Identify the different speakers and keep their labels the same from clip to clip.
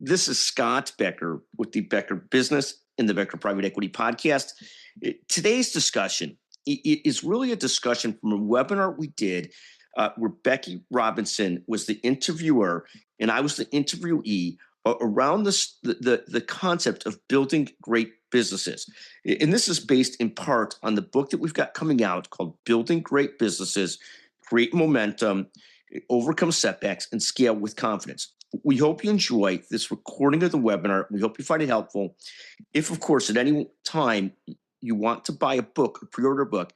Speaker 1: This is Scott Becker with the Becker Business and the Becker Private Equity Podcast. Today's discussion is really a discussion from a webinar we did where Becky Robinson was the interviewer and I was the interviewee around the concept of building great businesses. And this is based in part on the book that we've got coming out called Building Great Businesses, Create Momentum, Overcome Setbacks, and Scale with Confidence. We hope you enjoy this recording of the webinar. We hope you find it helpful. If, of course, at any time you want to buy a book or pre-order a book,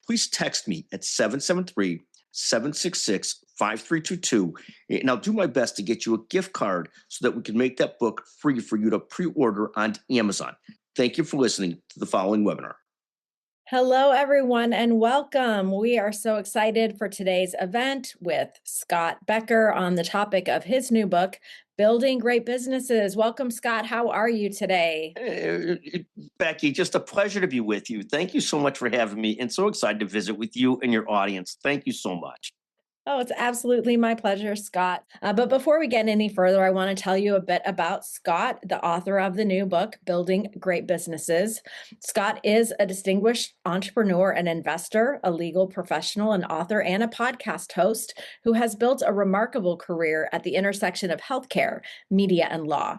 Speaker 1: please text me at 773-766-5322, and I'll do my best to get you a gift card so that we can make that book free for you to pre-order on Amazon. Thank you for listening to the following webinar.
Speaker 2: Hello, everyone, and welcome. We are so excited for today's event with Scott Becker on the topic of his new book, Building Great Businesses. Welcome, Scott. How are you today?
Speaker 1: Becky, just a pleasure to be with you. Thank you so much for having me, and so excited to visit with you and your audience. Thank you so much.
Speaker 2: Oh, it's absolutely my pleasure, Scott. But before we get any further, I want to tell you a bit about Scott, the author of the new book, Building Great Businesses. Scott is a distinguished entrepreneur and investor, a legal professional, an author, and a podcast host who has built a remarkable career at the intersection of healthcare, media, and law.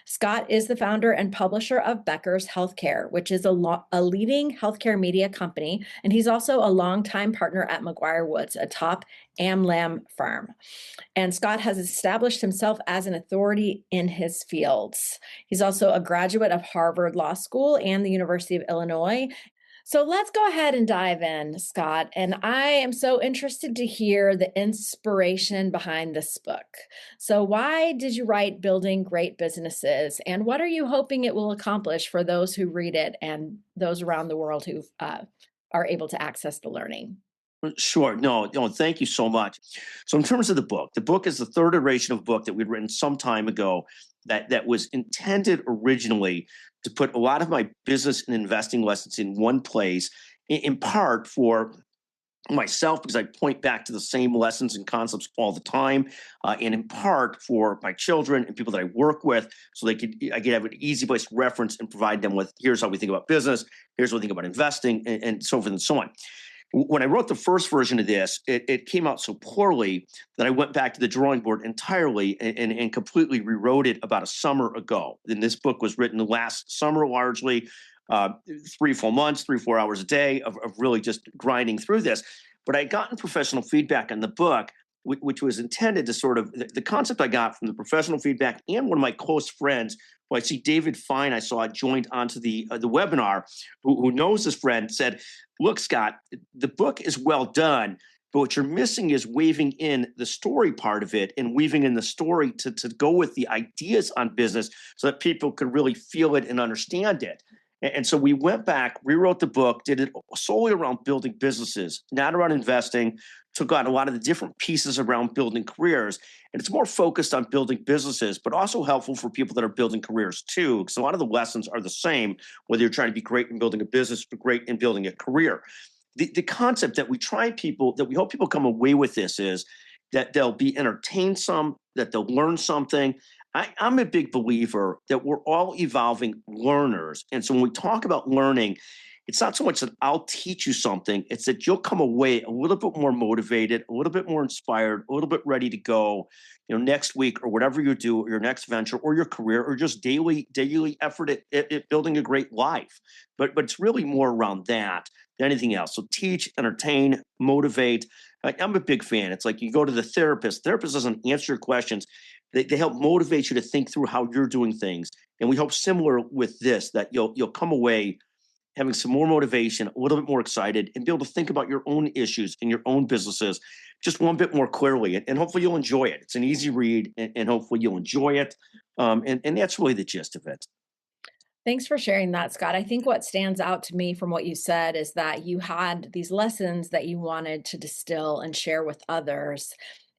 Speaker 2: Scott is the founder and publisher of Becker's Healthcare, which is a leading healthcare media company, and he's also a longtime partner at McGuire Woods, a top AmLam firm. And Scott has established himself as an authority in his fields. He's also a graduate of Harvard Law School and the University of Illinois. So let's go ahead and dive in, Scott. And I am so interested to hear the inspiration behind this book. So why did you write Building Great Businesses? And what are you hoping it will accomplish for those who read it and those around the world who are able to access the learning?
Speaker 1: Sure. No, thank you so much. So in terms of the book is the third iteration of a book that we'd written some time ago that was intended originally to put a lot of my business and investing lessons in one place, in part for myself, because I point back to the same lessons and concepts all the time, and in part for my children and people that I work with, so I could have an easy place to reference and provide them with, here's how we think about business, here's what we think about investing, and so forth and so on. When I wrote the first version of this, it came out so poorly that I went back to the drawing board entirely and completely rewrote it about a summer ago. And this book was written last summer largely, 3 full months, 3-4 hours a day of really just grinding through this. But I had gotten professional feedback on the book, which was intended to sort of, the concept I got from the professional feedback and one of my close friends, who I see David Fine, I saw joined onto the webinar, who knows this friend, said, look, Scott, the book is well done, but what you're missing is weaving in the story part of it and weaving in the story to go with the ideas on business so that people could really feel it and understand it. And so we went back, rewrote the book, did it solely around building businesses, not around investing, took on a lot of the different pieces around building careers. And it's more focused on building businesses, but also helpful for people that are building careers too, because a lot of the lessons are the same, whether you're trying to be great in building a business or great in building a career. The concept that we hope people come away with this is that they'll be entertained some, that they'll learn something. I'm a big believer that we're all evolving learners. And so when we talk about learning, it's not so much that I'll teach you something, it's that you'll come away a little bit more motivated, a little bit more inspired, a little bit ready to go, next week or whatever you do, or your next venture or your career, or just daily effort at building a great life. But it's really more around that than anything else. So teach, entertain, motivate. I'm a big fan. It's like you go to the therapist. The therapist doesn't answer your questions. They help motivate you to think through how you're doing things. And we hope similar with this, that you'll come away having some more motivation, a little bit more excited, and be able to think about your own issues and your own businesses just one bit more clearly. And hopefully you'll enjoy it. It's an easy read, and hopefully you'll enjoy it. And that's really the gist of it.
Speaker 2: Thanks for sharing that, Scott. I think what stands out to me from what you said is that you had these lessons that you wanted to distill and share with others.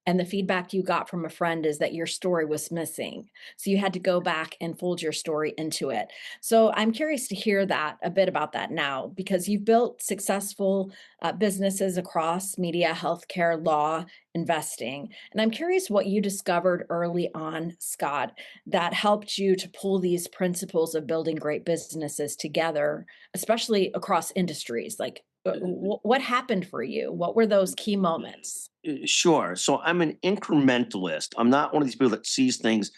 Speaker 2: and the feedback you got from a friend is that your story was missing. So you had to go back and fold your story into it. So I'm curious to hear that a bit about that now, because you've built successful businesses across media, healthcare, law, investing. And I'm curious what you discovered early on, Scott, that helped you to pull these principles of building great businesses together, especially across industries. Like, what happened for you? What were those key moments?
Speaker 1: Sure. So I'm an incrementalist. I'm not one of these people that sees things,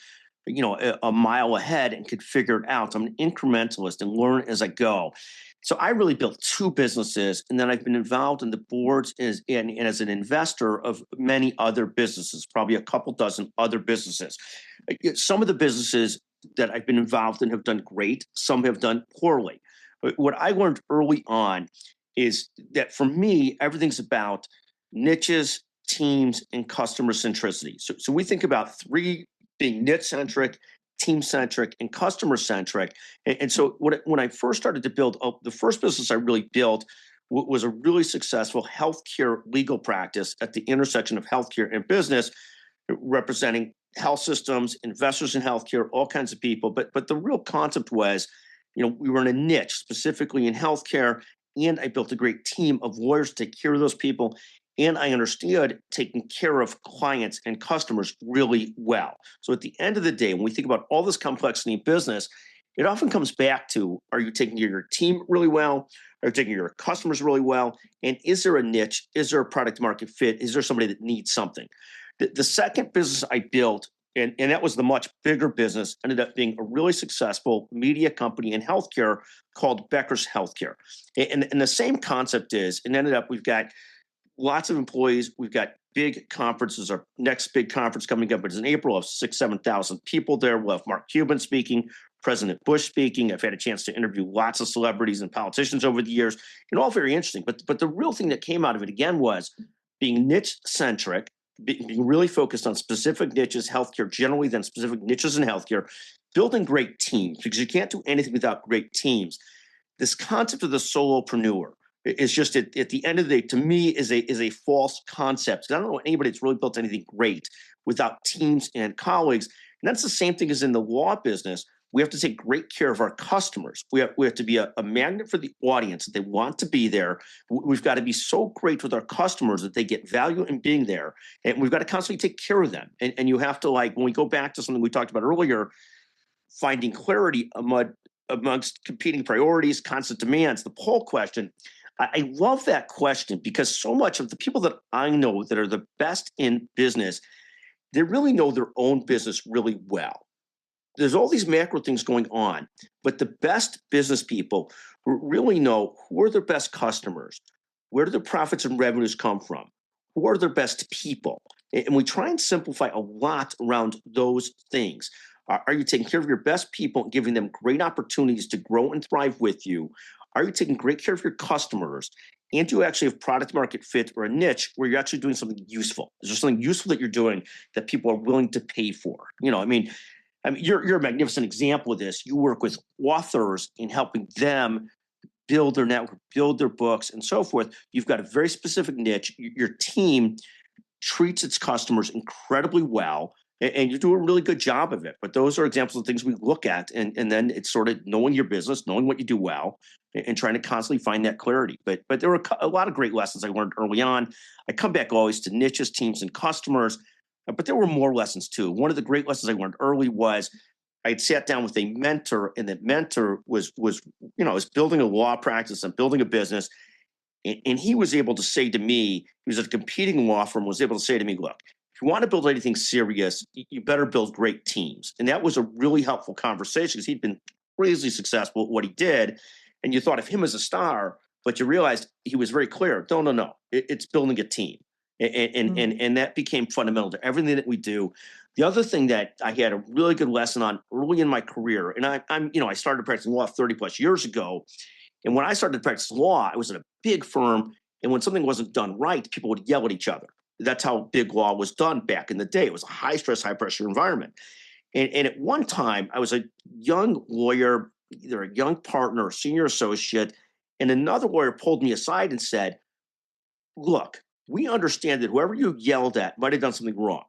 Speaker 1: a mile ahead and could figure it out. I'm an incrementalist and learn as I go. So I really built two businesses, and then I've been involved in the boards and as an investor of many other businesses, probably a couple dozen other businesses. Some of the businesses that I've been involved in have done great. Some have done poorly. But what I learned early on is that for me, everything's about niches, teams, and customer centricity. So we think about three being niche centric, team centric, and customer centric. And so when I first started to build up, the first business I really built was a really successful healthcare legal practice at the intersection of healthcare and business, representing health systems, investors in healthcare, all kinds of people. But the real concept was, we were in a niche, specifically in healthcare, and I built a great team of lawyers to take care of those people. And I understood taking care of clients and customers really well. So at the end of the day, when we think about all this complexity in business, it often comes back to, are you taking care of your team really well? Are you taking care of your customers really well? And is there a niche? Is there a product market fit? Is there somebody that needs something? The second business I built, and that was the much bigger business, ended up being a really successful media company in healthcare called Becker's Healthcare. And the same concept is, and ended up, we've got lots of employees. We've got big conferences. Our next big conference coming up is in April of 7,000 people there. We'll have Mark Cuban speaking, President Bush speaking. I've had a chance to interview lots of celebrities and politicians over the years, and all very interesting. But the real thing that came out of it again was being niche centric, being really focused on specific niches, healthcare generally, then specific niches in healthcare, building great teams, because you can't do anything without great teams. This concept of the solopreneur is just at the end of the day, to me, is a false concept. I don't know anybody that's really built anything great without teams and colleagues. And that's the same thing as in the law business. We have to take great care of our customers. We have to be a magnet for the audience that they want to be there. We've got to be so great with our customers that they get value in being there. And we've got to constantly take care of them. And you have to, like, when we go back to something we talked about earlier, finding clarity amongst competing priorities, constant demands, the poll question. I love that question because so much of the people that I know that are the best in business, they really know their own business really well. There's all these macro things going on, but the best business people really know who are their best customers, where do their profits and revenues come from, who are their best people. And we try and simplify a lot around those things. Are you taking care of your best people and giving them great opportunities to grow and thrive with you? Are you taking great care of your customers? And do you actually have product market fit or a niche where you're actually doing something useful? Is there something useful that you're doing that people are willing to pay for? You're a magnificent example of this. You work with authors in helping them build their network, build their books, and so forth. You've got a very specific niche. Your team treats its customers incredibly well, and you do a really good job of it. But those are examples of things we look at, and then it's sort of knowing your business, knowing what you do well, and trying to constantly find that clarity. But there were a lot of great lessons I learned early on. I come back always to niches, teams, and customers, but there were more lessons too. One of the great lessons I learned early was I had sat down with a mentor, and that mentor was building a law practice and building a business. And he was able to say to me, he was at a competing law firm, was able to say to me, look, if you want to build anything serious, you better build great teams. And that was a really helpful conversation because he'd been crazy successful at what he did. And you thought of him as a star, but you realized he was very clear. No. It's building a team. And that became fundamental to everything that we do. The other thing that I had a really good lesson on early in my career, and I started practicing law 30 plus years ago. And when I started practicing law, I was at a big firm. And when something wasn't done right, people would yell at each other. That's how big law was done back in the day. It was a high stress, high pressure environment. And at one time, I was a young lawyer, either a young partner or senior associate, and another lawyer pulled me aside and said, look, we understand that whoever you yelled at might have done something wrong.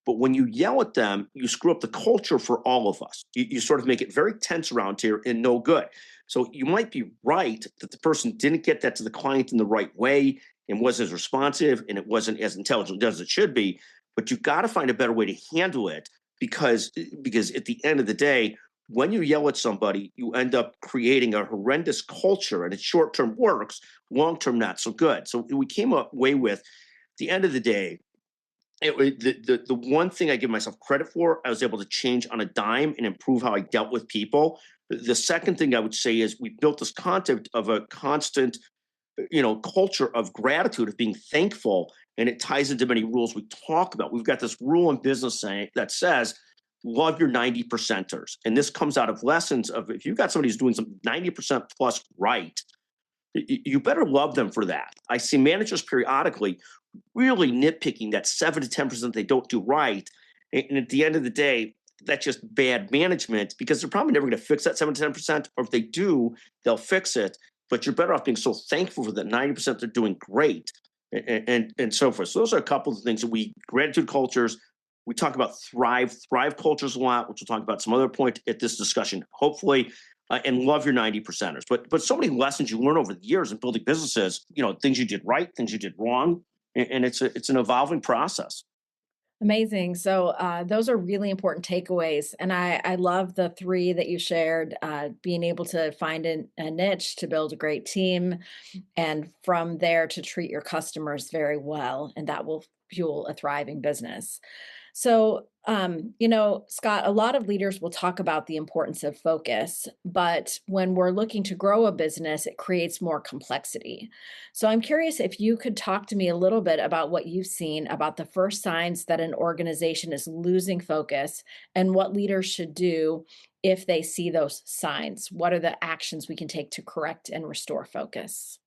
Speaker 1: But when you yell at them, you screw up the culture for all of us. You sort of make it very tense around here and no good. So you might be right that the person didn't get that to the client in the right way and wasn't as responsive and it wasn't as intelligent as it should be. But you've got to find a better way to handle it because at the end of the day, when you yell at somebody, you end up creating a horrendous culture, and it short term works, long term not so good. So we came away with, at the end of the day, the one thing I give myself credit for, I was able to change on a dime and improve how I dealt with people. The second thing I would say is we built this concept of a constant, culture of gratitude, of being thankful, and it ties into many rules we talk about. We've got this rule in business saying that says, love your 90 percenters. And this comes out of lessons of, if you've got somebody who's doing some 90% plus right, you better love them for that. I see managers periodically really nitpicking that 7 to 10% they don't do right. And at the end of the day, that's just bad management, because they're probably never going to fix that 7 to 10%. Or if they do, they'll fix it. But you're better off being so thankful for that 90% they're doing great, and so forth. So those are a couple of things that gratitude cultures. We talk about thrive cultures a lot, which we'll talk about some other point at this discussion, hopefully. And love your 90 percenters. But so many lessons you learn over the years in building businesses, things you did right, things you did wrong. And it's an evolving process.
Speaker 2: Amazing. So those are really important takeaways. And I love the three that you shared, being able to find a niche to build a great team, and from there to treat your customers very well. And that will fuel a thriving business. So, Scott, a lot of leaders will talk about the importance of focus, but when we're looking to grow a business, it creates more complexity. So, I'm curious if you could talk to me a little bit about what you've seen about the first signs that an organization is losing focus and what leaders should do if they see those signs. What are the actions we can take to correct and restore focus?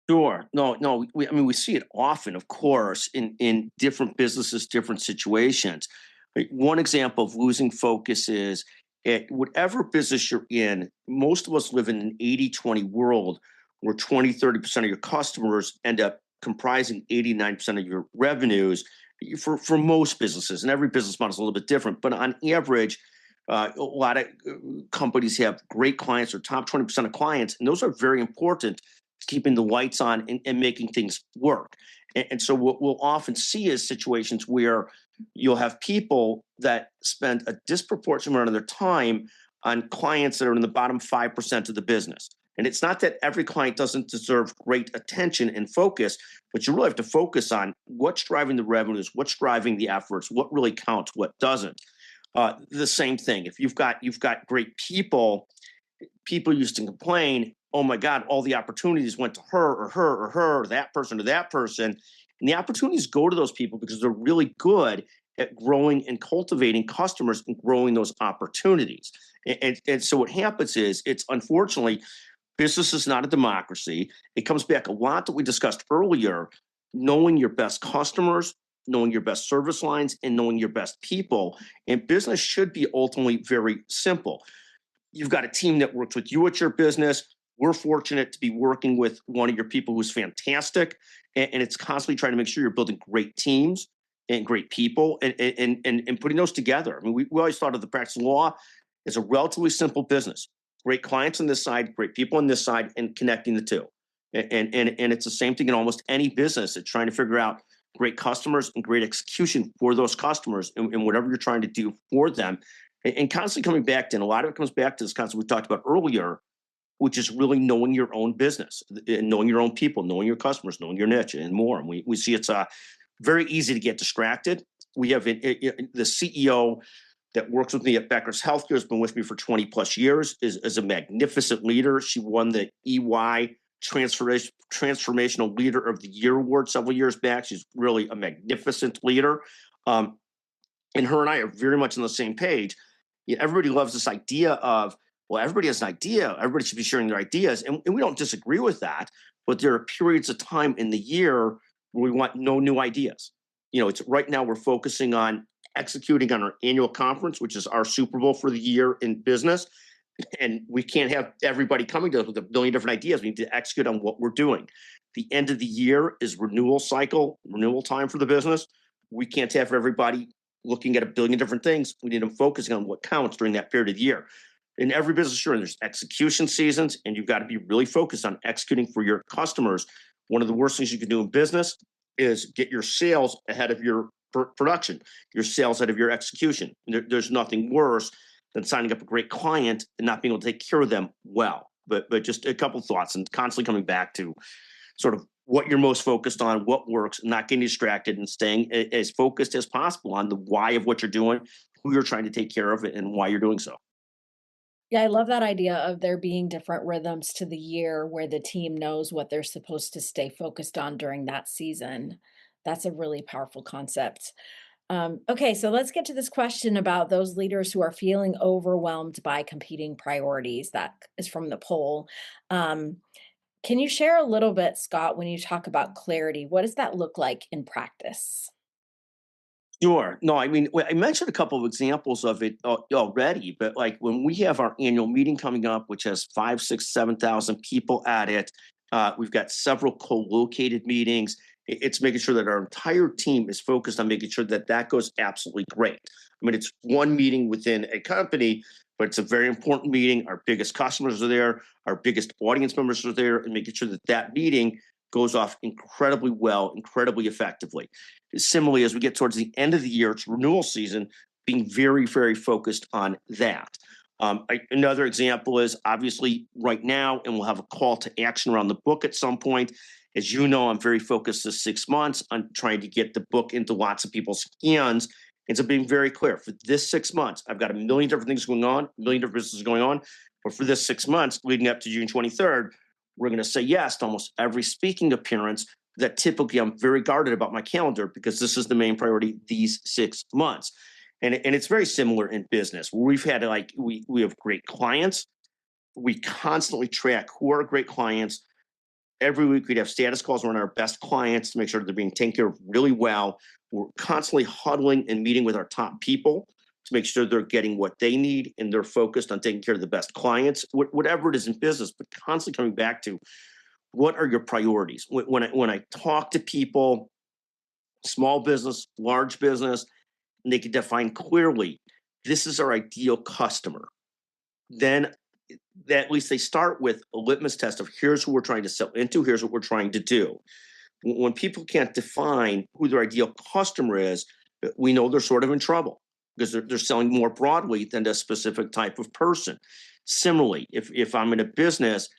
Speaker 1: Sure. No. We see it often, of course, in different businesses, different situations. Like, one example of losing focus is at whatever business you're in, most of us live in an 80-20 world where 20-30% of your customers end up comprising 89% of your revenues for most businesses. And every business model is a little bit different. But on average, a lot of companies have great clients or top 20% of clients, and those are very important, keeping the lights on and making things work. And so what we'll often see is situations where you'll have people that spend a disproportionate amount of their time on clients that are in the bottom 5% of the business. And it's not that every client doesn't deserve great attention and focus, but you really have to focus on what's driving the revenues, what's driving the efforts, what really counts, what doesn't. The same thing. If you've got great people, people used to complain, oh my God, all the opportunities went to her or her or her, or that person or that person. And the opportunities go to those people because they're really good at growing and cultivating customers and growing those opportunities. And so what happens is, it's unfortunately, business is not a democracy. It comes back a lot that we discussed earlier, knowing your best customers, knowing your best service lines, and knowing your best people. And business should be ultimately very simple. You've got a team that works with you at your business. We're fortunate to be working with one of your people who's fantastic. And it's constantly trying to make sure you're building great teams and great people and putting those together. I mean, we always thought of the practice of law as a relatively simple business. Great clients on this side, great people on this side, and connecting the two. And it's the same thing in almost any business. It's trying to figure out great customers and great execution for those customers and whatever you're trying to do for them. And constantly coming back to, and a lot of it comes back to this concept we talked about earlier, which is really knowing your own business and knowing your own people, knowing your customers, knowing your niche, and more. And we see it's very easy to get distracted. We have the CEO that works with me at Becker's Healthcare, has been with me for 20 plus years, is a magnificent leader. She won the EY Transformational Leader of the Year award several years back. She's really a magnificent leader. And her and I are very much on the same page. Everybody loves this idea of, well, everybody has an idea. Everybody should be sharing their ideas. And we don't disagree with that. But there are periods of time in the year where we want no new ideas. It's right now we're focusing on executing on our annual conference, which is our Super Bowl for the year in business. And we can't have everybody coming to us with a billion different ideas. We need to execute on what we're doing. The end of the year is renewal cycle, renewal time for the business. We can't have everybody looking at a billion different things. We need them focusing on what counts during that period of the year. In every business, sure, there's execution seasons, and you've got to be really focused on executing for your customers. One of the worst things you can do in business is get your sales ahead of your production, your sales ahead of your execution. There's nothing worse than signing up a great client and not being able to take care of them well. But just a couple of thoughts, and constantly coming back to sort of what you're most focused on, what works, not getting distracted, and staying as focused as possible on the why of what you're doing, who you're trying to take care of, and why you're doing so.
Speaker 2: Yeah, I love that idea of there being different rhythms to the year where the team knows what they're supposed to stay focused on during that season. That's a really powerful concept. Okay, so let's get to this question about those leaders who are feeling overwhelmed by competing priorities. That is from the poll. Um, can you share a little bit, Scott, when you talk about clarity? What does that look like in practice?
Speaker 1: Sure. No, I mean, I mentioned a couple of examples of it already, but like when we have our annual meeting coming up, which has 5, 6, 7,000 people at it, we've got several co-located meetings. It's making sure that our entire team is focused on making sure that that goes absolutely great. I mean, it's one meeting within a company, but it's a very important meeting. Our biggest customers are there, our biggest audience members are there, and making sure that that meeting goes off incredibly well, incredibly effectively. Similarly, as we get towards the end of the year, it's renewal season, being very, very focused on that. Another example is obviously right now, and we'll have a call to action around the book at some point. As you know, I'm very focused this 6 months on trying to get the book into lots of people's hands. And so being very clear, for this 6 months, I've got a million different things going on, a million different businesses going on. But for this 6 months leading up to June 23rd, we're going to say yes to almost every speaking appearance that typically I'm very guarded about my calendar because this is the main priority these 6 months. And it's very similar in business. We've had we have great clients. We constantly track who are great clients. Every week we'd have status calls around our best clients to make sure they're being taken care of really well. We're constantly huddling and meeting with our top people to make sure they're getting what they need and they're focused on taking care of the best clients, whatever it is in business, but constantly coming back to what are your priorities? When I talk to people, small business, large business, and they can define clearly, this is our ideal customer, then that at least they start with a litmus test of here's who we're trying to sell into, here's what we're trying to do. When people can't define who their ideal customer is, we know they're sort of in trouble because they're selling more broadly than a specific type of person. Similarly, if I'm in a business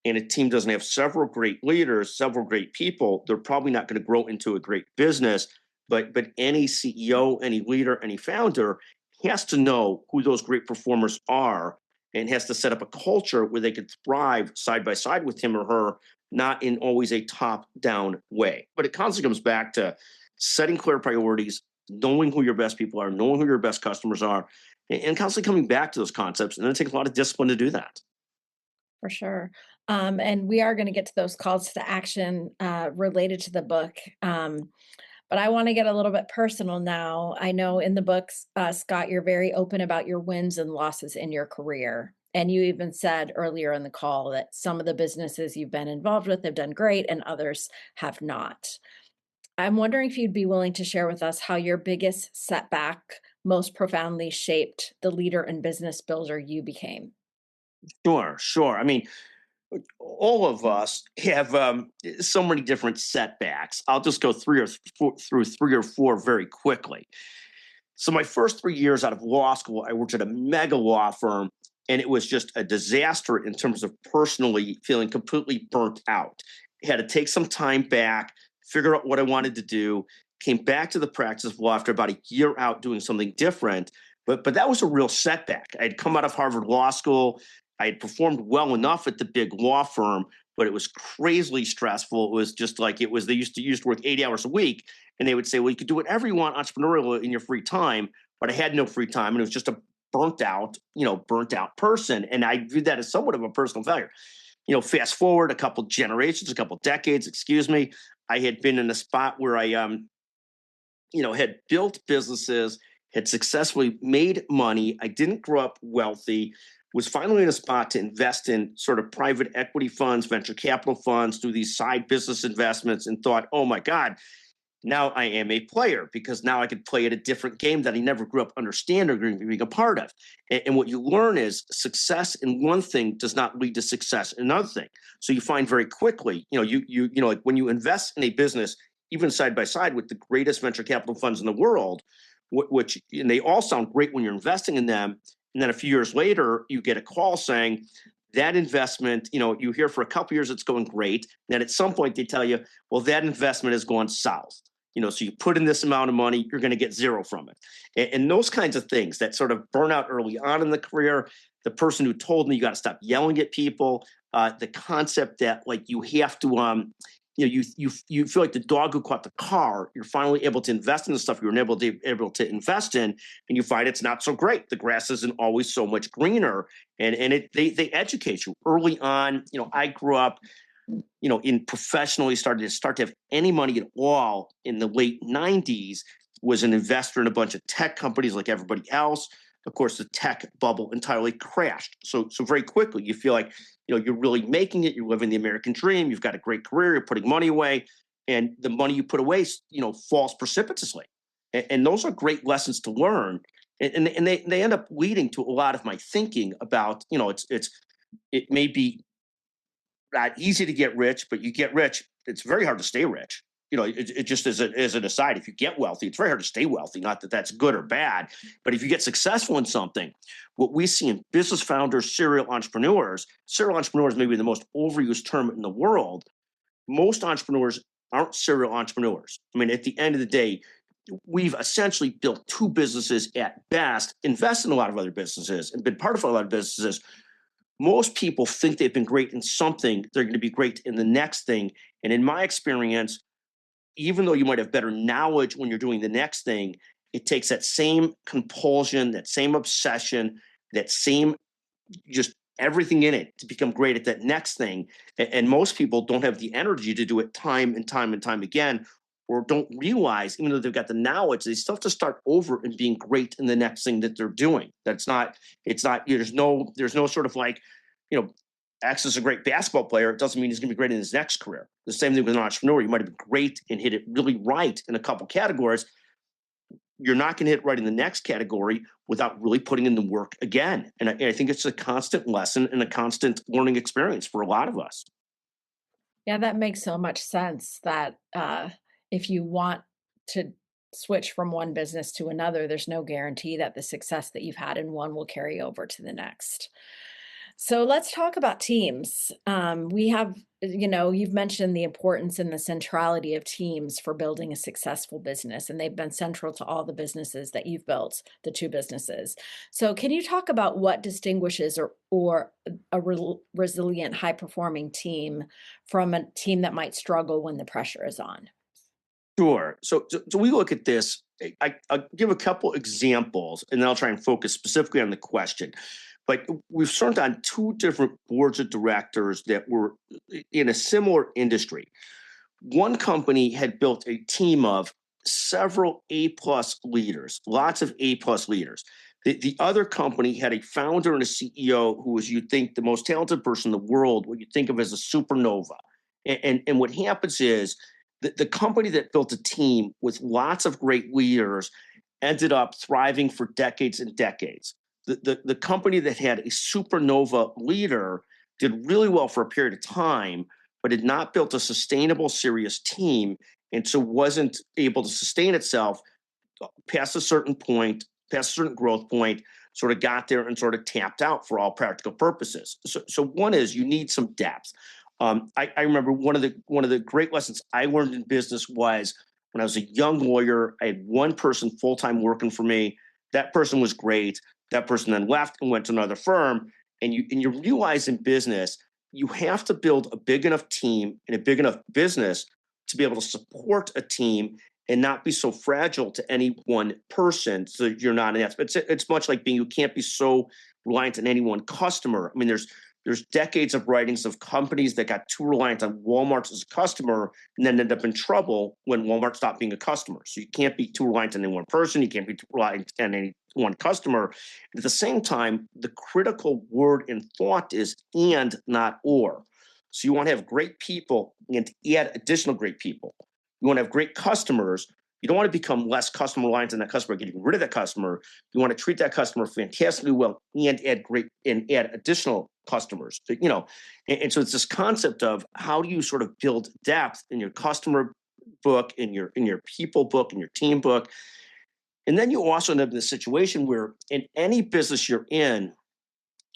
Speaker 1: and a team doesn't have several great leaders, several great people, they're probably not going to grow into a great business. But any CEO, any leader, any founder has to know who those great performers are and has to set up a culture where they could thrive side by side with him or her, not in always a top-down way. But it constantly comes back to setting clear priorities, knowing who your best people are, knowing who your best customers are, and constantly coming back to those concepts. And it takes a lot of discipline to do that.
Speaker 2: For sure. And we are going to get to those calls to action related to the book. But I want to get a little bit personal now. I know in the books, Scott, you're very open about your wins and losses in your career. And you even said earlier in the call that some of the businesses you've been involved with have done great and others have not. I'm wondering if you'd be willing to share with us how your biggest setback most profoundly shaped the leader and business builder you became.
Speaker 1: Sure, sure. I mean, all of us have so many different setbacks. I'll just go through 3 or 4 very quickly. So my first 3 years out of law school, I worked at a mega law firm, and it was just a disaster in terms of personally feeling completely burnt out. Had to take some time back, figure out what I wanted to do. Came back to the practice of law after about a year out doing something different. But that was a real setback. I'd come out of Harvard Law School. I had performed well enough at the big law firm, but it was crazily stressful. It was just like it was. They used to work 80 hours a week, and they would say, "Well, you could do whatever you want entrepreneurial in your free time," but I had no free time, and it was just a burnt out person, and I viewed that as somewhat of a personal failure. Fast forward a couple generations, a couple decades, excuse me, I had been in a spot where I had built businesses, had successfully made money. I didn't grow up wealthy, was finally in a spot to invest in sort of private equity funds, venture capital funds, do these side business investments, and thought, oh my God, now I am a player because now I could play at a different game that I never grew up understanding or being a part of. And what you learn is success in one thing does not lead to success in another thing. So you find very quickly, like when you invest in a business, even side by side with the greatest venture capital funds in the world, and they all sound great when you're investing in them. And then a few years later, you get a call saying that investment, you hear for a couple years it's going great. Then at some point they tell you, well, that investment has gone south. So you put in this amount of money, you're going to get zero from it. And those kinds of things that sort of burn out early on in the career. The person who told me you got to stop yelling at people, the concept that like you have to, you feel like the dog who caught the car. You're finally able to invest in the stuff you were able to invest in, and you find it's not so great. The grass isn't always so much greener, and they educate you early on. I grew up, in professionally started to have any money at all in the late 90s, was an investor in a bunch of tech companies like everybody else. Of course, the tech bubble entirely crashed. So very quickly you feel like, you're really making it. You're living the American dream. You've got a great career. You're putting money away, and the money you put away, falls precipitously. And those are great lessons to learn. And they end up leading to a lot of my thinking about, it may be not easy to get rich, but you get rich. It's very hard to stay rich. It just as an aside, if you get wealthy, it's very hard to stay wealthy. Not that that's good or bad, but if you get successful in something, what we see in business founders, serial entrepreneurs may be the most overused term in the world. Most entrepreneurs aren't serial entrepreneurs. I mean, at the end of the day, we've essentially built two businesses at best, invested in a lot of other businesses, and been part of a lot of businesses. Most people think they've been great in something, they're going to be great in the next thing. And in my experience, even though you might have better knowledge when you're doing the next thing, it takes that same compulsion, that same obsession, that same just everything in it to become great at that next thing. And most people don't have the energy to do it time and time and time again, or don't realize, even though they've got the knowledge, they still have to start over and being great in the next thing that they're doing. There's no sort of like, X is a great basketball player. It doesn't mean he's going to be great in his next career. The same thing with an entrepreneur. You might have been great and hit it really right in a couple categories. You're not going to hit right in the next category without really putting in the work again. And I think it's a constant lesson and a constant learning experience for a lot of us.
Speaker 2: Yeah, that makes so much sense that if you want to switch from one business to another, there's no guarantee that the success that you've had in one will carry over to the next. So let's talk about teams. We have, you've mentioned the importance and the centrality of teams for building a successful business, and they've been central to all the businesses that you've built, the two businesses. So can you talk about what distinguishes or a resilient, high-performing team from a team that might struggle when the pressure is on?
Speaker 1: Sure. So we look at this. I'll give a couple examples, and then I'll try and focus specifically on the question. But we've served on two different boards of directors that were in a similar industry. One company had built a team of several A-plus leaders, lots of A-plus leaders. The other company had a founder and a CEO who was, you'd think, the most talented person in the world, what you think of as a supernova. And what happens is the company that built a team with lots of great leaders ended up thriving for decades and decades. The company that had a supernova leader did really well for a period of time, but had not built a sustainable, serious team, and so wasn't able to sustain itself past a certain point, past a certain growth point, sort of got there and sort of tapped out for all practical purposes. So one is you need some depth. I remember one of the great lessons I learned in business was when I was a young lawyer. I had one person full-time working for me. That person was great. That person then left and went to another firm. And you realize in business, you have to build a big enough team and a big enough business to be able to support a team and not be so fragile to any one person so that you're not an expert. It's much like you can't be so reliant on any one customer. I mean, There's decades of writings of companies that got too reliant on Walmart as a customer and then ended up in trouble when Walmart stopped being a customer. So you can't be too reliant on any one person. You can't be too reliant on any one customer. And at the same time, the critical word in thought is and, not or. So you want to have great people and add additional great people. You want to have great customers. You don't want to become less customer reliant on that customer, getting rid of that customer. You want to treat that customer fantastically well and add additional customers. So, and so it's this concept of how do you sort of build depth in your customer book, in your people book, in your team book. And then you also end up in a situation where in any business you're in,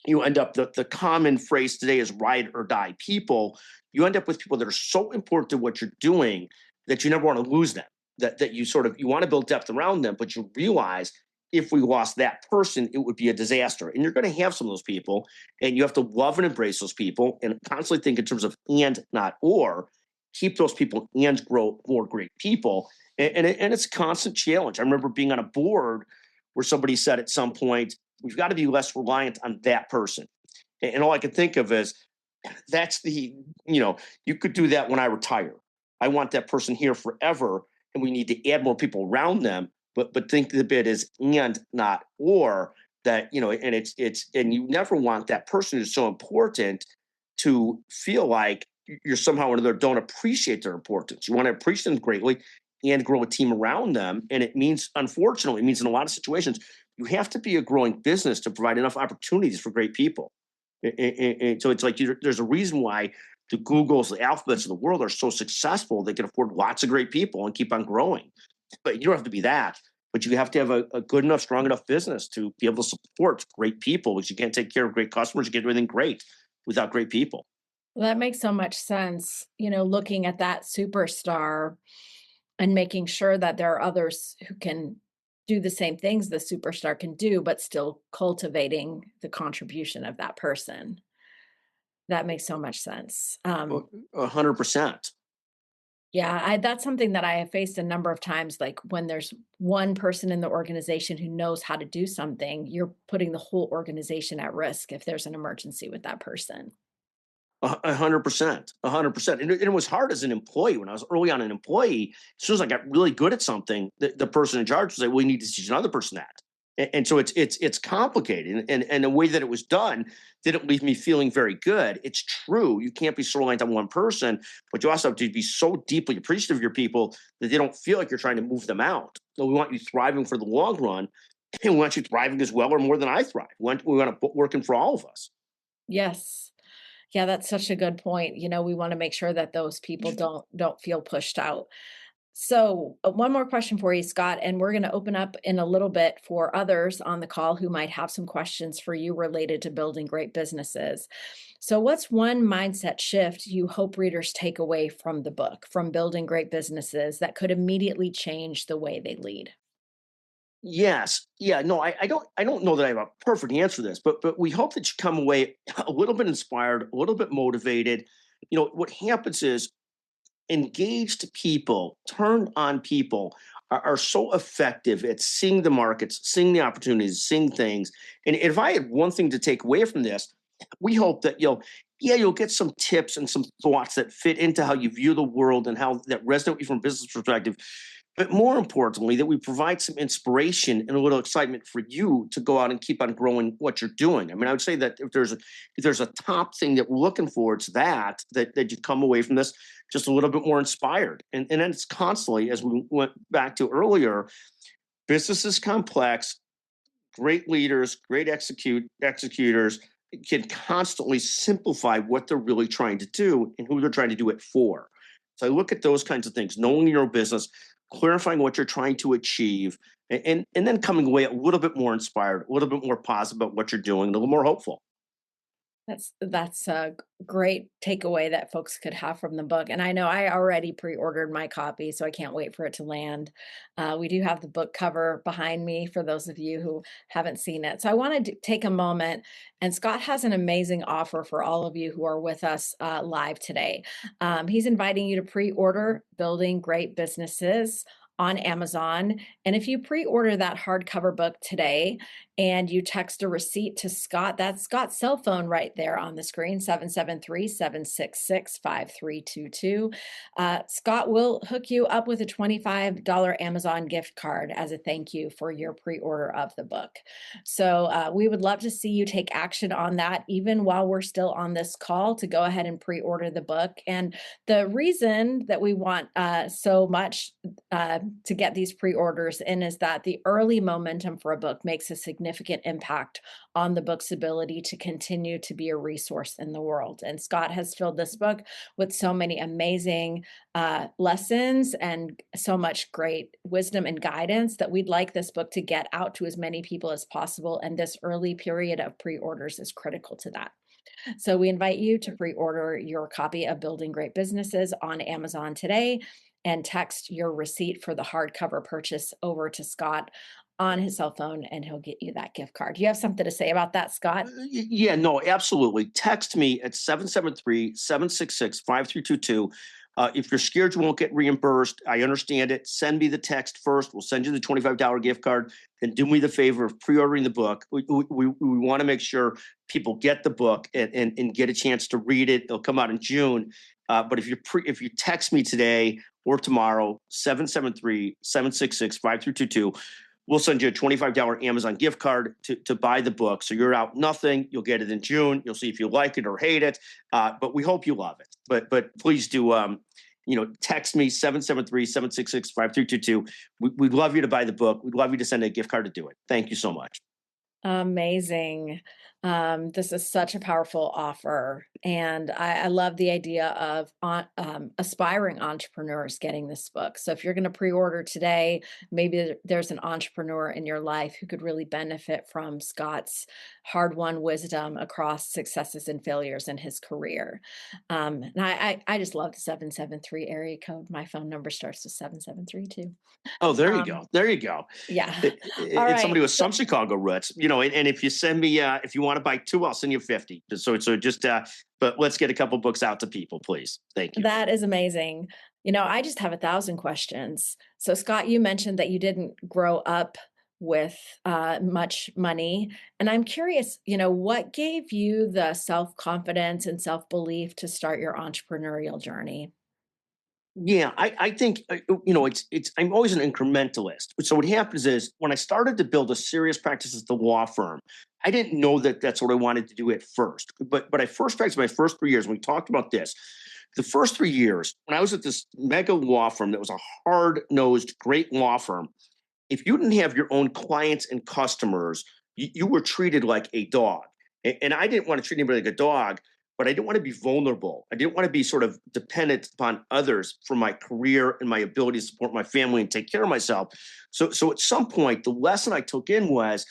Speaker 1: you end up, the common phrase today is ride or die people. You end up with people that are so important to what you're doing that you never want to lose them. That you want to build depth around them, but you realize if we lost that person, it would be a disaster. And you're going to have some of those people, and you have to love and embrace those people and constantly think in terms of and, not or. Keep those people and grow more great people. And it's a constant challenge. I remember being on a board where somebody said at some point, we've got to be less reliant on that person. And all I could think of is you could do that when I retire. I want that person here forever, and we need to add more people around them. But think of it as and, not or. That and and you never want that person who's so important to feel like you're somehow or another don't appreciate their importance. You want to appreciate them greatly and grow a team around them. And unfortunately, it means in a lot of situations, you have to be a growing business to provide enough opportunities for great people. And so it's like there's a reason why the Googles, the Alphabets of the world are so successful. They can afford lots of great people and keep on growing. But you don't have to be that. But you have to have a good enough, strong enough business to be able to support great people, because you can't take care of great customers. You can't do anything great without great people.
Speaker 2: Well, that makes so much sense. Looking at that superstar and making sure that there are others who can do the same things the superstar can do, but still cultivating the contribution of that person. That makes so much sense.
Speaker 1: 100%.
Speaker 2: Yeah, that's something that I have faced a number of times. Like when there's one person in the organization who knows how to do something, you're putting the whole organization at risk if there's an emergency with that person.
Speaker 1: 100%, 100%. And it was hard as an employee. When I was early on an employee, as soon as I got really good at something, the person in charge was like, "We need to teach another person that." And so it's complicated, and the way that it was done didn't leave me feeling very good. It's true, you can't be so reliant on one person, but you also have to be so deeply appreciative of your people that they don't feel like you're trying to move them out. So we want you thriving for the long run, and we want you thriving as well or more than I thrive. We want to put working for all of us.
Speaker 2: Yes. Yeah, that's such a good point. We want to make sure that those people don't feel pushed out. So, one more question for you, Scott, and we're going to open up in a little bit for others on the call who might have some questions for you related to building great businesses. So, what's one mindset shift you hope readers take away from the book, from building great businesses, that could immediately change the way they lead?
Speaker 1: Yes. Yeah. No, I don't know that I have a perfect answer to this, but we hope that you come away a little bit inspired, a little bit motivated. What happens is engaged people, turned on people are so effective at seeing the markets, seeing the opportunities, seeing things. And if I had one thing to take away from this, we hope that you'll get some tips and some thoughts that fit into how you view the world and how that resonate with you from a business perspective. But more importantly, that we provide some inspiration and a little excitement for you to go out and keep on growing what you're doing. I mean, I would say that if there's a top thing that we're looking for, it's that you come away from this just a little bit more inspired. And then it's constantly, as we went back to earlier, business is complex. Great leaders, great executors can constantly simplify what they're really trying to do and who they're trying to do it for. So I look at those kinds of things, knowing your business, clarifying what you're trying to achieve, and then coming away a little bit more inspired, a little bit more positive about what you're doing, a little more hopeful.
Speaker 2: That's a great takeaway that folks could have from the book, and I know I already pre-ordered my copy, so I can't wait for it to land. We do have the book cover behind me for those of you who haven't seen it. So I wanted to take a moment, and Scott has an amazing offer for all of you who are with us live today. He's inviting you to pre-order Building Great Businesses on Amazon. And if you pre-order that hardcover book today, and you text a receipt to Scott. That's Scott's cell phone right there on the screen, 773-766-5322. Scott will hook you up with a $25 Amazon gift card as a thank you for your pre-order of the book. So we would love to see you take action on that, even while we're still on this call, to go ahead and pre-order the book. And the reason that we want so much to get these pre-orders in is that the early momentum for a book makes a significant impact on the book's ability to continue to be a resource in the world. And Scott has filled this book with so many amazing lessons and so much great wisdom and guidance that we'd like this book to get out to as many people as possible. And this early period of pre-orders is critical to that. So we invite you to pre-order your copy of Building Great Businesses on Amazon today and text your receipt for the hardcover purchase over to Scott on his cell phone, and he'll get you that gift card. Do you have something to say about that, Scott?
Speaker 1: Yeah, no, absolutely. Text me at 773-766-5322. If you're scared you won't get reimbursed, I understand it. Send me the text first. We'll send you the $25 gift card. Then do me the favor of pre-ordering the book. We want to make sure people get the book and get a chance to read it. It'll come out in June. But if you text me today or tomorrow, 773-766-5322, we'll send you a $25 Amazon gift card to buy the book. So you're out nothing. You'll get it in June. You'll see if you like it or hate it. But we hope you love it. But please do, text me 773-766-5322. We'd love you to buy the book. We'd love you to send a gift card to do it. Thank you so much.
Speaker 2: Amazing. This is such a powerful offer. And I love the idea of aspiring entrepreneurs getting this book. So if you're going to pre-order today, maybe there's an entrepreneur in your life who could really benefit from Scott's hard-won wisdom across successes and failures in his career. And I just love the 773 area code. My phone number starts with 773 too.
Speaker 1: Oh, there you go. There you go.
Speaker 2: Yeah.
Speaker 1: It's somebody with some Chicago roots, and if you send me, if you want to buy 2, I'll send you 50. So just, but let's get a couple books out to people, please. Thank you.
Speaker 2: That is amazing. I just have 1,000 questions. So Scott, you mentioned that you didn't grow up with much money. And I'm curious, what gave you the self-confidence and self-belief to start your entrepreneurial journey?
Speaker 1: Yeah, I think, I'm always an incrementalist. So what happens is when I started to build a serious practice at the law firm, I didn't know that that's what I wanted to do at first. But I first practiced my first 3 years. And we talked about this. The first 3 years, when I was at this mega law firm that was a hard-nosed, great law firm, if you didn't have your own clients and customers, you were treated like a dog. And I didn't want to treat anybody like a dog, but I didn't want to be vulnerable. I didn't want to be sort of dependent upon others for my career and my ability to support my family and take care of myself. So at some point, the lesson I took in was,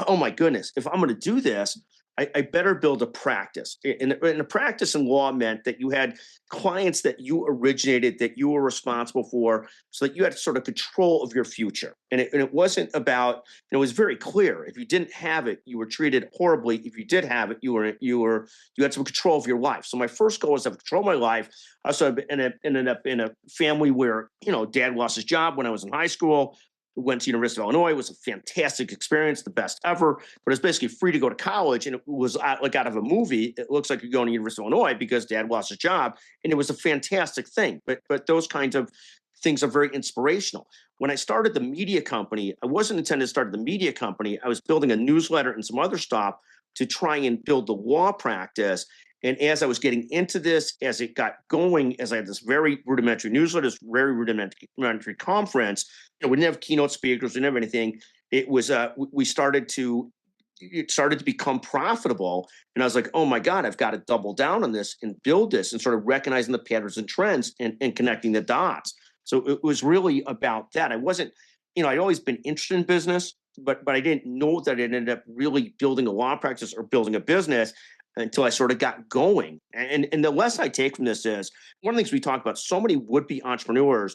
Speaker 1: oh my goodness, if I'm going to do this, I better build a practice. And a practice in law meant that you had clients that you originated, that you were responsible for, so that you had sort of control of your future. And it wasn't about, it was very clear. If you didn't have it, you were treated horribly. If you did have it, you had some control of your life. So my first goal was to have control of my life. I also ended up in a family where, dad lost his job when I was in high school. Went to University of Illinois. It was a fantastic experience, the best ever, but it was basically free to go to college. And it was like out of a movie. It looks like you're going to University of Illinois because dad lost his job. And it was a fantastic thing. But those kinds of things are very inspirational. When I started the media company, I wasn't intended to start the media company. I was building a newsletter and some other stuff to try and build the law practice. And as I was getting into this, as it got going, as I had this very rudimentary newsletter, this very rudimentary conference, we didn't have keynote speakers, we didn't have anything. It was it started to become profitable. And I was like, oh my God, I've got to double down on this and build this and sort of recognizing the patterns and trends and connecting the dots. So it was really about that. I wasn't, I'd always been interested in business, but I didn't know that it ended up really building a law practice or building a business until I sort of got going. And the lesson I take from this is, one of the things we talk about, so many would-be entrepreneurs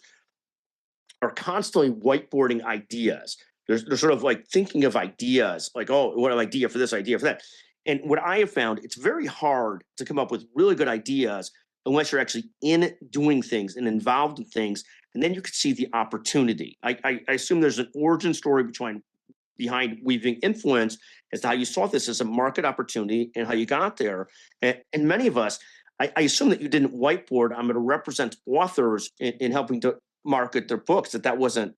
Speaker 1: are constantly whiteboarding ideas. They're sort of like thinking of ideas, like, oh, what an idea for this, idea for that. And what I have found, it's very hard to come up with really good ideas unless you're actually in doing things and involved in things. And then you can see the opportunity. I assume there's an origin story behind Weaving Influence as to how you saw this as a market opportunity and how you got there. And many of us, I assume that you didn't whiteboard, I'm going to represent authors in helping to market their books, that wasn't,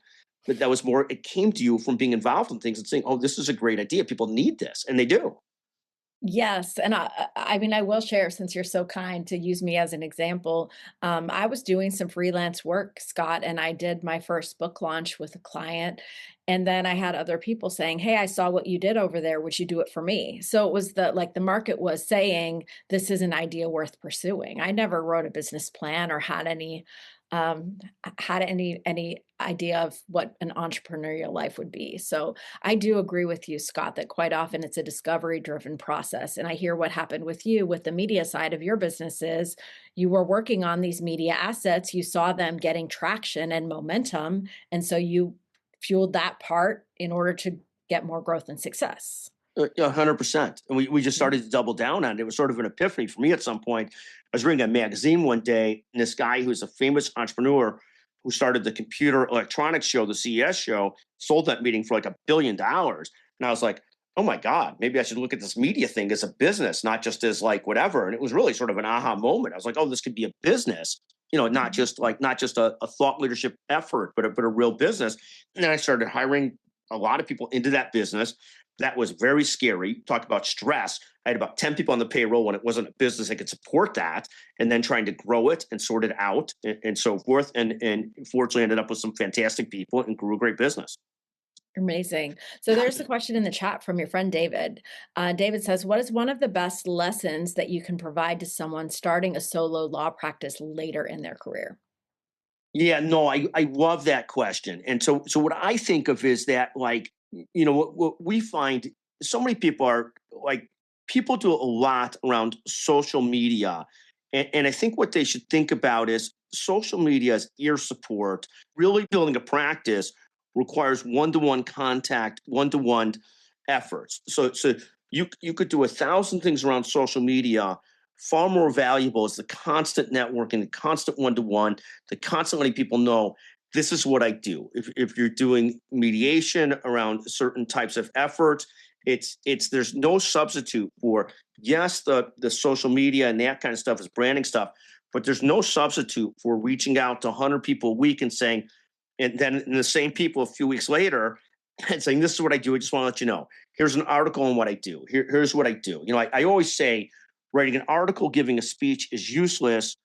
Speaker 1: that was more, it came to you from being involved in things and saying, oh, this is a great idea. People need this. And they do.
Speaker 2: Yes, and I mean, I will share since you're so kind to use me as an example. I was doing some freelance work, Scott, and I did my first book launch with a client. And then I had other people saying, "Hey, I saw what you did over there. Would you do it for me?" So it was the market was saying this is an idea worth pursuing. I never wrote a business plan or um had any idea of what an entrepreneurial life would be. So I do agree with you, Scott, that quite often it's a discovery driven process. And I hear what happened with you with the media side of your businesses. You were working on these media assets, you saw them getting traction and momentum. And so you fueled that part in order to get more growth and success.
Speaker 1: 100%. And we just started to double down on it. It was sort of an epiphany for me at some point. I was reading a magazine one day, and this guy who's a famous entrepreneur who started the computer electronics show, the CES show, sold that meeting for like $1 billion. And I was like, oh my God, maybe I should look at this media thing as a business, not just as like whatever. And it was really sort of an aha moment. I was like, oh, this could be a business, not just a thought leadership effort, but a real business. And then I started hiring a lot of people into that business. That was very scary. Talk about stress. I had about 10 people on the payroll when it wasn't a business that could support that, and then trying to grow it and sort it out and so forth. And fortunately ended up with some fantastic people and grew a great business.
Speaker 2: Amazing. So there's a question in the chat from your friend David. David says, "What is one of the best lessons that you can provide to someone starting a solo law practice later in their career?"
Speaker 1: Yeah, no, I love that question. And so what I think of is that, like, what we find, so many people are like, people do a lot around social media. And I think what they should think about is social media as ear support. Really building a practice requires one-to-one contact, one-to-one efforts. So you could do 1,000 things around social media. Far more valuable is the constant networking, the constant one-to-one, the constant letting people know this is what I do. If you're doing mediation around certain types of efforts, it's there's no substitute for, yes, the social media and that kind of stuff is branding stuff, but there's no substitute for reaching out to 100 people a week and saying, and then the same people a few weeks later and saying, this is what I do. I just want to let you know. Here's an article on what I do. Here's what I do. I always say writing an article, giving a speech is useless.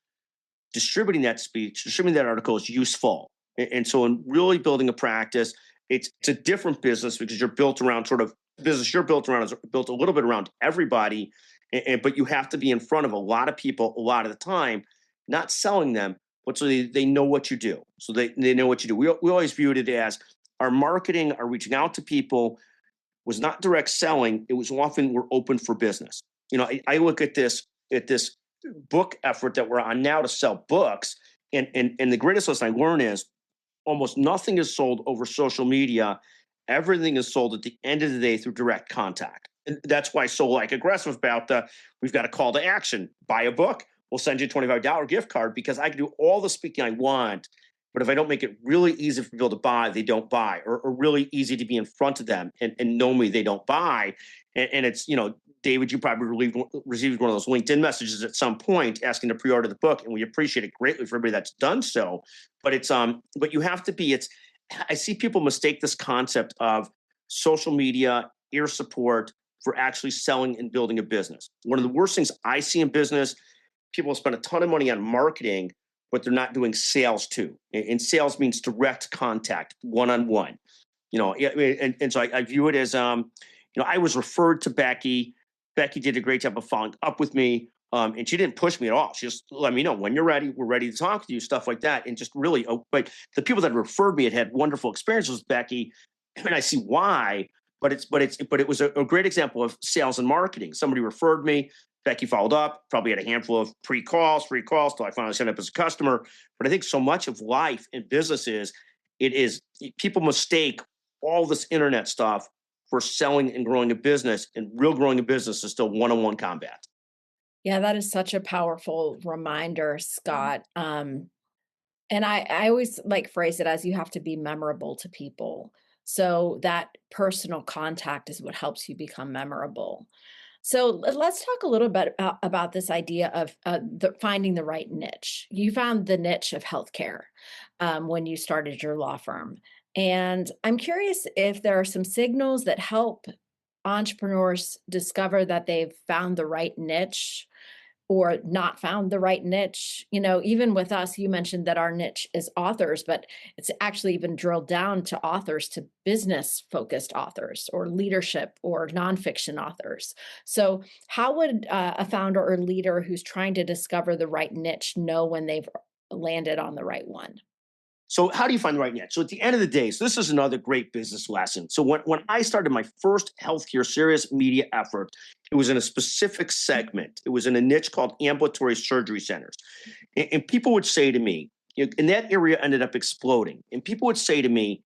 Speaker 1: Distributing that article is useful. And so in really building a practice, it's a different business because you're built around sort of business you're built around is built a little bit around everybody. But you have to be in front of a lot of people a lot of the time, not selling them, but so they know what you do. So they know what you do. We always viewed it as our marketing, our reaching out to people was not direct selling. It was often we're open for business. I look at this book effort that we're on now to sell books, and the greatest lesson I learned is almost nothing is sold over social media. Everything is sold at the end of the day through direct contact. And that's why so like aggressive about we've got a call to action. Buy a book. We'll send you a $25 gift card because I can do all the speaking I want. But if I don't make it really easy for people to buy, they don't buy, or really easy to be in front of them and know me, they don't buy. And it's, David, you probably received one of those LinkedIn messages at some point asking to pre-order the book, and we appreciate it greatly for everybody that's done so. But but you have to be. I see people mistake this concept of social media ear support for actually selling and building a business. One of the worst things I see in business, people spend a ton of money on marketing, but they're not doing sales too. And sales means direct contact, one-on-one. And so I view it as I was referred to Becky. Becky did a great job of following up with me. And she didn't push me at all. She just let me know when you're ready. We're ready to talk to you, stuff like that. And just really, but the people that referred me had wonderful experiences with Becky, and I see why. But it was a great example of sales and marketing. Somebody referred me. Becky followed up. Probably had a handful of free calls till I finally signed up as a customer. But I think so much of life in business is people mistake all this internet stuff for selling and growing a business, and real growing a business is still one-on-one combat.
Speaker 2: Yeah, that is such a powerful reminder, Scott. And I always like phrase it as you have to be memorable to people. So that personal contact is what helps you become memorable. So let's talk a little bit about this idea of finding the right niche. You found the niche of healthcare when you started your law firm. And I'm curious if there are some signals that help entrepreneurs discover that they've found the right niche or not found the right niche. Even with us, you mentioned that our niche is authors, but it's actually even drilled down to authors, to business focused authors or leadership or nonfiction authors. So how would a founder or leader who's trying to discover the right niche know when they've landed on the right one?
Speaker 1: So how do you find the right niche? So at the end of the day, so this is another great business lesson. So when I started my first healthcare serious media effort, it was in a specific segment. It was in a niche called ambulatory surgery centers. And people would say to me, and that area ended up exploding. And people would say to me,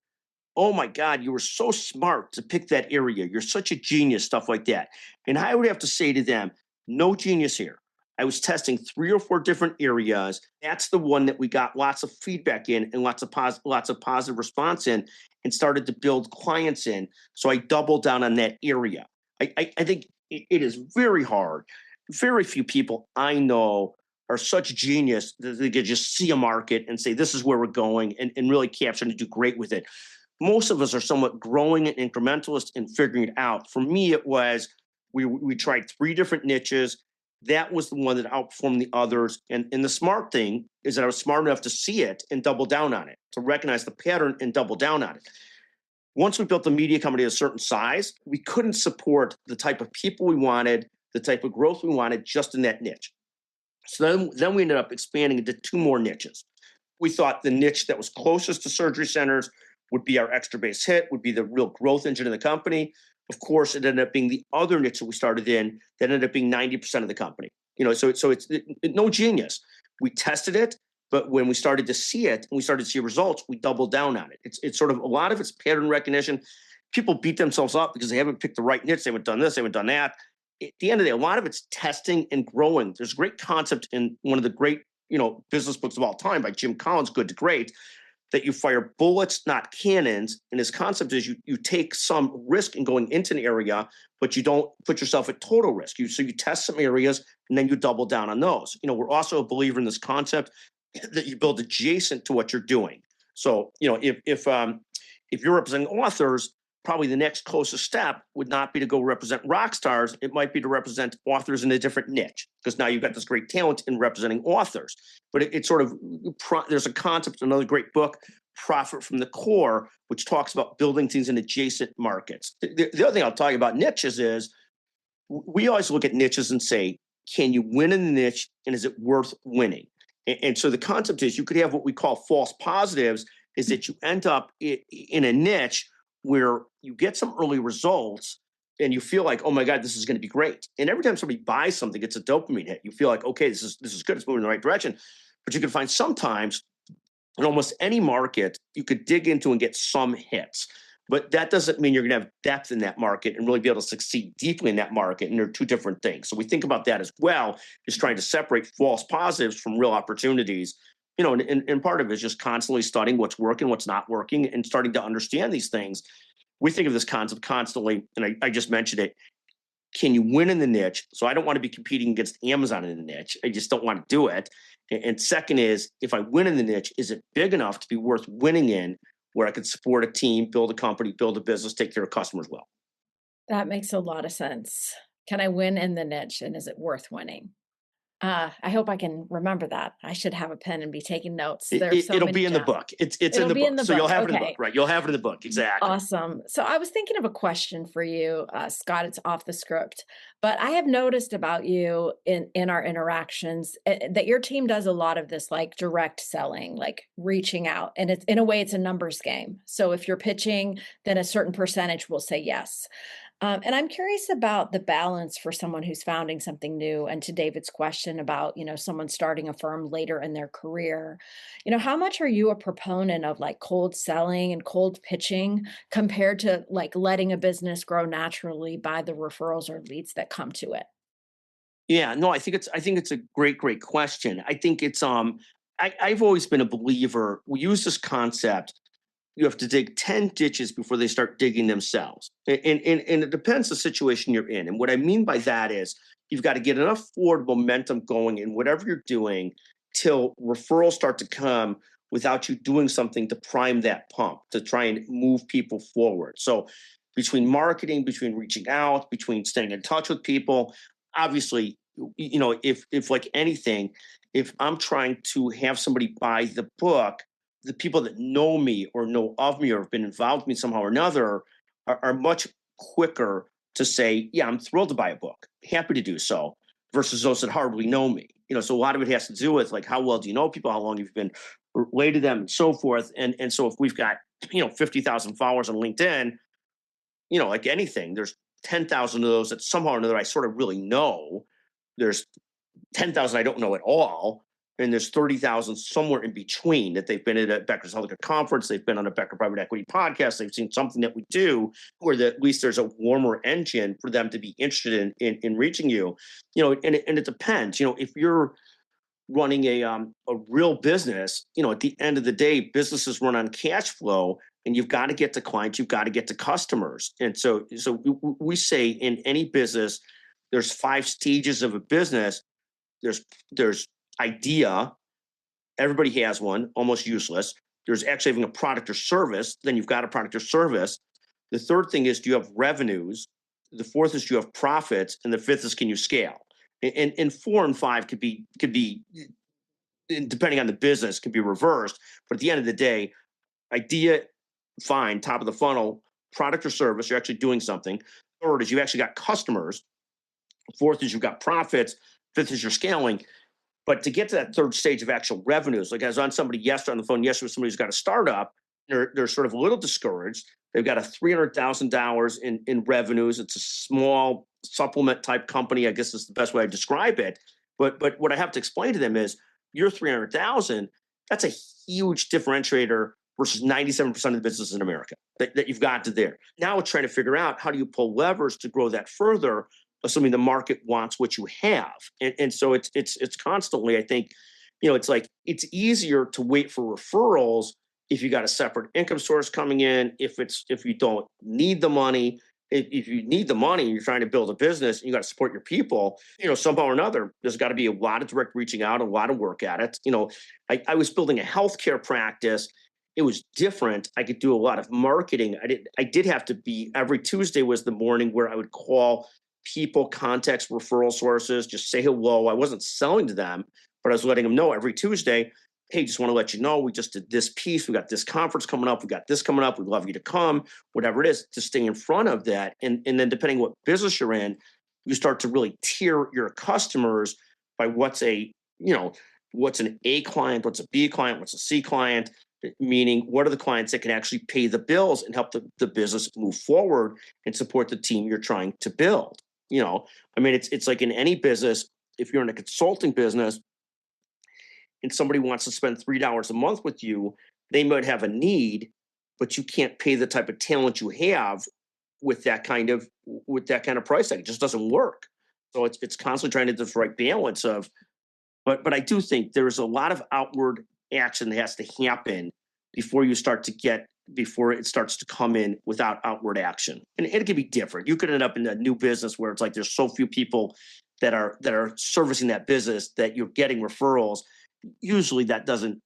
Speaker 1: oh my God, you were so smart to pick that area. You're such a genius, stuff like that. And I would have to say to them, no genius here. I was testing 3 or 4 different areas. That's the one that we got lots of feedback in and lots of positive response in, and started to build clients in. So I doubled down on that area. I think it is very hard. Very few people I know are such genius that they could just see a market and say, this is where we're going, and really capture and do great with it. Most of us are somewhat growing and incrementalist and figuring it out. For me, it was we tried 3 different niches. That was the one that outperformed the others. And the smart thing is that I was smart enough to see it and double down on it, to recognize the pattern and double down on it. Once we built the media company at a certain size, we couldn't support the type of people we wanted, the type of growth we wanted just in that niche. So then we ended up expanding into 2 more niches. We thought the niche that was closest to surgery centers would be our extra base hit, would be the real growth engine of the company. Of course, it ended up being the other niche that we started in that ended up being 90% of the company. So it's no genius. We tested it, but when we started to see it and we started to see results, we doubled down on it. It's sort of a lot of it's pattern recognition. People beat themselves up because they haven't picked the right niche. They haven't done this, they haven't done that. At the end of the day, a lot of it's testing and growing. There's a great concept in one of the great business books of all time by Jim Collins, Good to Great, that you fire bullets, not cannons. And his concept is you take some risk in going into an area, but you don't put yourself at total risk. So you test some areas and then you double down on those. We're also a believer in this concept that you build adjacent to what you're doing. So, if you're representing authors, probably the next closest step would not be to go represent rock stars. It might be to represent authors in a different niche, because now you've got this great talent in representing authors. But it's sort of, there's a concept, another great book, Profit from the Core, which talks about building things in adjacent markets. The other thing I'll tell you about niches is we always look at niches and say, can you win in the niche, and is it worth winning? And so the concept is you could have what we call false positives, is that you end up in a niche where you get some early results and you feel like, oh my God, this is going to be great. And every time somebody buys something, it's a dopamine hit. You feel like, okay, this is good. It's moving in the right direction. But you can find sometimes in almost any market, you could dig into and get some hits. But that doesn't mean you're going to have depth in that market and really be able to succeed deeply in that market. And they're 2 different things. So we think about that as well, is trying to separate false positives from real opportunities. And part of it is just constantly studying what's working, what's not working, and starting to understand these things. We think of this concept constantly, and I just mentioned it. Can you win in the niche? So I don't want to be competing against Amazon in the niche. I just don't want to do it. And second is, if I win in the niche, is it big enough to be worth winning in, where I could support a team, build a company, build a business, take care of customers well?
Speaker 2: That makes a lot of sense. Can I win in the niche, and is it worth winning? I hope I can remember that. I should have a pen and be taking notes. There's so
Speaker 1: It'll
Speaker 2: many
Speaker 1: be in the
Speaker 2: gems.
Speaker 1: book. It's in
Speaker 2: It'll
Speaker 1: the
Speaker 2: be in
Speaker 1: book.
Speaker 2: the
Speaker 1: So you'll
Speaker 2: book.
Speaker 1: have it in the book,
Speaker 2: Okay.
Speaker 1: right? You'll have it in the book. Exactly.
Speaker 2: Awesome. So I was thinking of a question for you, Scott. It's off the script, but I have noticed about you in our interactions that your team does a lot of this, like direct selling, like reaching out, and it's in a way it's a numbers game. So if you're pitching, then a certain percentage will say yes. And I'm curious about the balance for someone who's founding something new. And to David's question about, someone starting a firm later in their career, how much are you a proponent of like cold selling and cold pitching compared to like letting a business grow naturally by the referrals or leads that come to it?
Speaker 1: Yeah, no, I think it's a great question. I think it's I've always been a believer. We use this concept you have to dig 10 ditches before they start digging themselves. And it depends the situation you're in. And what I mean by that is you've got to get enough forward momentum going in whatever you're doing till referrals start to come without you doing something to prime that pump, to try and move people forward. So between marketing, between reaching out, between staying in touch with people, obviously, if like anything, if I'm trying to have somebody buy the book, the people that know me or know of me or have been involved with me somehow or another are much quicker to say, yeah, I'm thrilled to buy a book, happy to do so, versus those that hardly know me. So a lot of it has to do with like how well do you know people, how long you've been related to them, and so forth. And so if we've got 50,000 followers on LinkedIn, like anything, there's 10,000 of those that somehow or another I sort of really know. There's 10,000 I don't know at all. And there's 30,000 somewhere in between that they've been at a Becker's Healthcare conference, they've been on a Becker Private Equity podcast, they've seen something that we do, or that at least there's a warmer engine for them to be interested in reaching you. And it depends. If you're running a real business, at the end of the day, businesses run on cash flow, and you've got to get to clients, you've got to get to customers. And so we say in any business, there's 5 stages of a business. There's idea. Everybody has one, almost useless. There's actually having a product or service. Then you've got a product or service. The third thing is, do you have revenues? The fourth is, do you have profits? And the fifth is, can you scale? And 4 and 5 could be, depending on the business, could be reversed. But at the end of the day, idea, fine, top of the funnel, product or service, you're actually doing something. Third is you actually got customers. Fourth is you've got profits. Fifth is you're scaling. But to get to that third stage of actual revenues, like I was on somebody yesterday on the phone yesterday with somebody who's got a startup, they're sort of a little discouraged. They've got a $300,000 in revenues. It's a small supplement type company, I guess is the best way I describe it. But what I have to explain to them is your 300,000, that's a huge differentiator versus 97% of the business in America that you've got to there. Now it's trying to figure out how do you pull levers to grow that further, assuming the market wants what you have. And so it's constantly, I think, it's like, it's easier to wait for referrals if you got a separate income source coming in, if you don't need the money. If you need the money and you're trying to build a business and you got to support your people, somehow or another, there's got to be a lot of direct reaching out, a lot of work at it. I was building a healthcare practice. It was different. I could do a lot of marketing. I did have to be, every Tuesday was the morning where I would call people, contacts, referral sources, just say hello. I wasn't selling to them, but I was letting them know every Tuesday, hey, just want to let you know, we just did this piece. We got this conference coming up. We got this coming up. We'd love you to come, whatever it is, to stay in front of that. And then depending what business you're in, you start to really tier your customers by what's an A client, what's a B client, what's a C client, meaning what are the clients that can actually pay the bills and help the business move forward and support the team you're trying to build. It's like in any business, if you're in a consulting business and somebody wants to spend $3 a month with you, they might have a need, but you can't pay the type of talent you have with that kind of price tag. It just doesn't work. So it's constantly trying to do the right balance of, but I do think there's a lot of outward action that has to happen before it starts to come in without outward action. And it can be different. You could end up in a new business where it's like there's so few people that are servicing that business that you're getting referrals. Usually that doesn't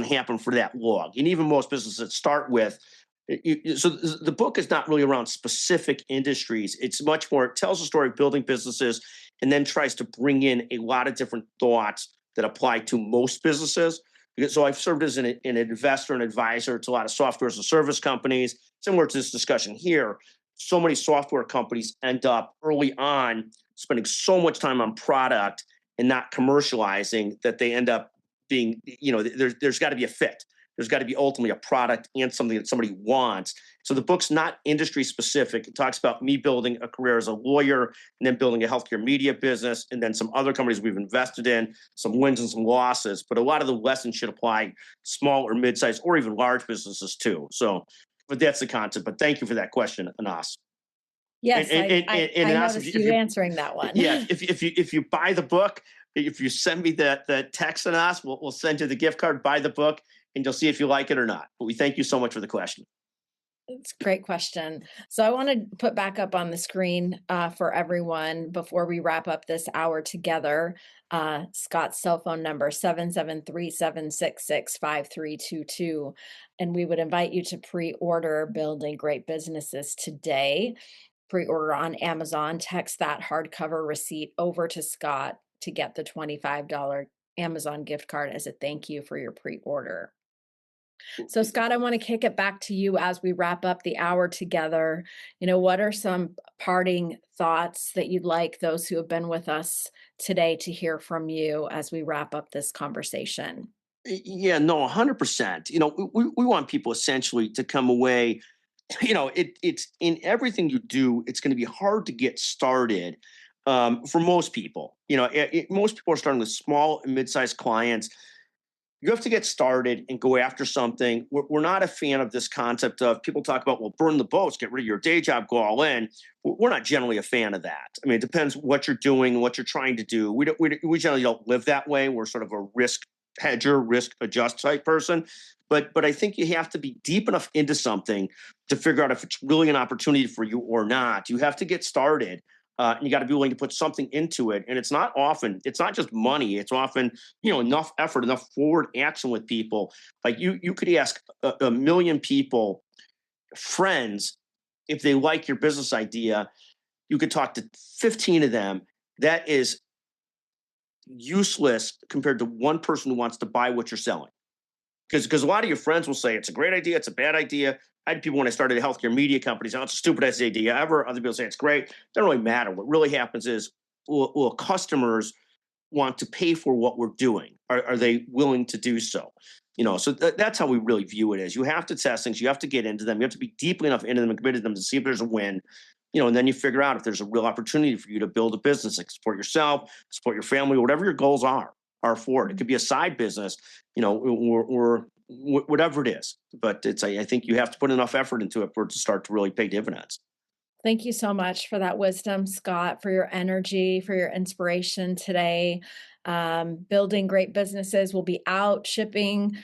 Speaker 1: happen for that long. And even most businesses that start with, so the book is not really around specific industries. It's much more, it tells the story of building businesses and then tries to bring in a lot of different thoughts that apply to most businesses. So I've served as an investor and advisor to a lot of software as a service companies, similar to this discussion here. So many software companies end up early on spending so much time on product and not commercializing that they end up being, there's got to be a fit. There's got to be ultimately a product and something that somebody wants. So the book's not industry specific. It talks about me building a career as a lawyer and then building a healthcare media business and then some other companies we've invested in, some wins and some losses. But a lot of the lessons should apply small or mid-sized or even large businesses too. So, but that's the concept. But thank you for that question, Anas.
Speaker 2: Yes, I noticed you answering that one.
Speaker 1: Yeah, if you buy the book, if you send me the text, Anas, we'll send you the gift card. Buy the book, and you'll see if you like it or not. But we thank you so much for the question.
Speaker 2: It's a great question. So I want to put back up on the screen for everyone before we wrap up this hour together. Scott's cell phone number 773-766-5322. And we would invite you to pre-order Building Great Businesses today. Pre-order on Amazon. Text that hardcover receipt over to Scott to get the $25 Amazon gift card as a thank you for your pre-order. So, Scott, I want to kick it back to you as we wrap up the hour together. What are some parting thoughts that you'd like those who have been with us today to hear from you as we wrap up this conversation?
Speaker 1: Yeah, no, 100%. We want people essentially to come away. It's in everything you do, it's going to be hard to get started for most people. Most people are starting with small and mid-sized clients. You have to get started and go after something. We're not a fan of this concept of people talk about, well, burn the boats, get rid of your day job, go all in. We're not generally a fan of that. I mean, it depends what you're doing, what you're trying to do. We generally don't live that way. We're sort of a risk hedger, risk adjust type person. But I think you have to be deep enough into something to figure out if it's really an opportunity for you or not. You have to get started. And you got to be willing to put something into it. And it's not just money. It's often, enough effort, enough forward action with people. Like you could ask a million people, friends, if they like your business idea. You could talk to 15 of them. That is useless compared to one person who wants to buy what you're selling. Because a lot of your friends will say it's a great idea, it's a bad idea. I had people when I started a healthcare media company say, oh, it's the stupidest idea ever. Other people say it's great. It doesn't really matter. What really happens is, will customers want to pay for what we're doing? Are they willing to do so? So that's how we really view it. Is you have to test things, you have to get into them, you have to be deeply enough into them and committed to them to see if there's a win. And then you figure out if there's a real opportunity for you to build a business, like support yourself, support your family, whatever your goals are for it. It could be a side business, or whatever it is. But I think you have to put enough effort into it for it to start to really pay dividends.
Speaker 2: Thank you so much for that wisdom, Scott, for your energy, for your inspiration today. Building Great Businesses will be out shipping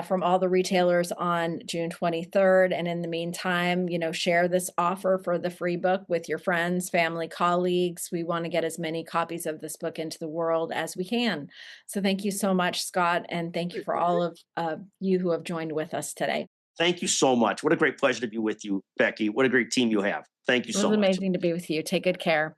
Speaker 2: from all the retailers on June 23rd. And in the meantime, share this offer for the free book with your friends, family, colleagues. We want to get as many copies of this book into the world as we can. So thank you so much, Scott. And thank you for all of you who have joined with us today.
Speaker 1: Thank you so much. What a great pleasure to be with you, Becky. What a great team you have. Thank you so much.
Speaker 2: It was amazing to be with you. Take good care.